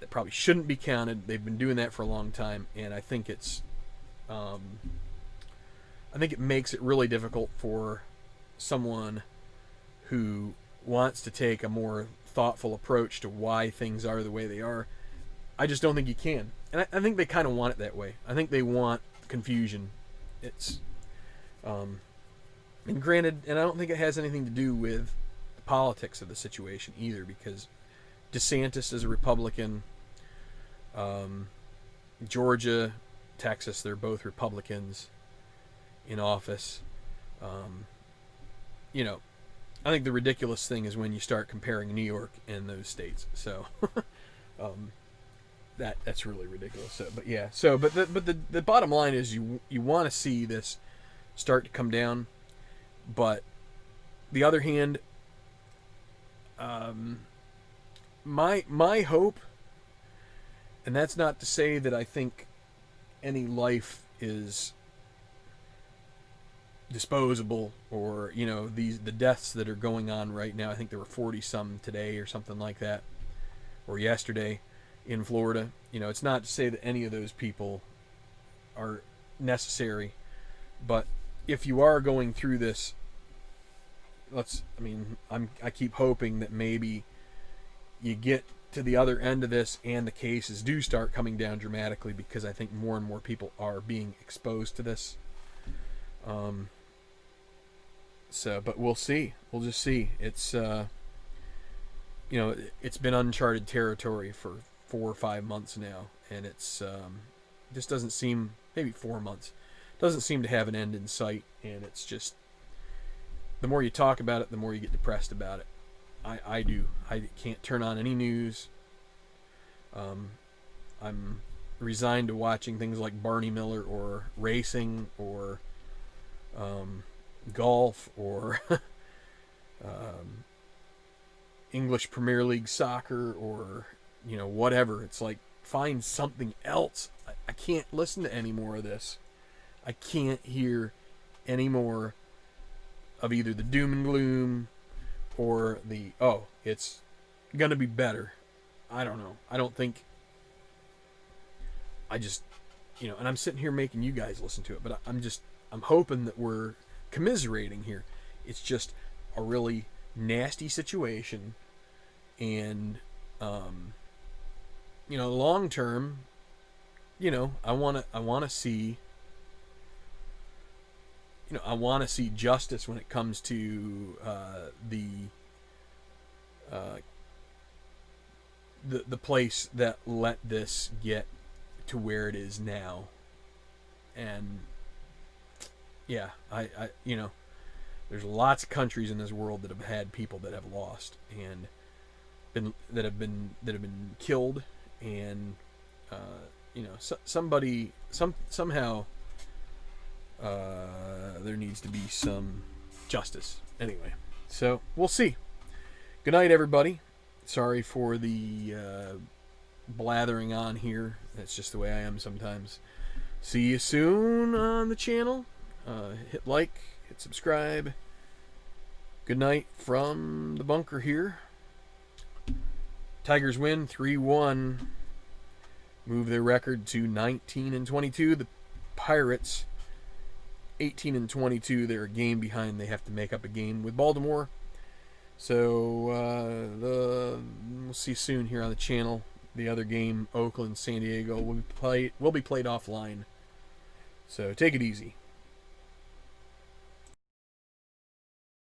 that probably shouldn't be counted. They've been doing that for a long time, and I think it makes it really difficult for someone who wants to take a more thoughtful approach to why things are the way they are. I just don't think you can. And I think they kind of want it that way. I think they want confusion. It's and granted, and I don't think it has anything to do with the politics of the situation either, because DeSantis is a Republican. Georgia, Texas, they're both Republicans in office. You know, I think the ridiculous thing is when you start comparing New York and those states. So that's really ridiculous. So, but yeah. So, but the bottom line is you want to see this start to come down, but the other hand, my hope, and that's not to say that I think any life is disposable, or the deaths that are going on right now. I think there were 40 some today or something like that, or yesterday in Florida. It's not to say that any of those people are necessary, but if you are going through this, I keep hoping that maybe you get to the other end of this and the cases do start coming down dramatically, because I think more and more people are being exposed to this. But we'll see. We'll just see. It's it's been uncharted territory for 4 or 5 months now, and it's just doesn't seem, maybe 4 months, doesn't seem to have an end in sight. And it's just, the more you talk about it, the more you get depressed about it. I do. I can't turn on any news. I'm resigned to watching things like Barney Miller or racing or golf or English Premier League soccer or whatever. It's like, find something else. I can't listen to any more of this. I can't hear any more of either the doom and gloom or the, it's gonna be better. I don't know. I don't think, I just, and I'm sitting here making you guys listen to it, but I'm hoping that we're commiserating here. It's just a really nasty situation, and long term, I want to see, I want to see justice when it comes to the place that let this get to where it is now. And yeah, I there's lots of countries in this world that have had people that have lost and that have been killed, and somehow there needs to be some justice. Anyway, so we'll see. Good night, everybody. Sorry for the blathering on here. That's just the way I am sometimes. See you soon on the channel. Hit like, hit subscribe. Good night from the bunker here. Tigers win 3-1. Move their record to 19-22. The Pirates 18-22. They're a game behind. They have to make up a game with Baltimore. So we'll see you soon here on the channel. The other game, Oakland, San Diego, will be played offline. So take it easy.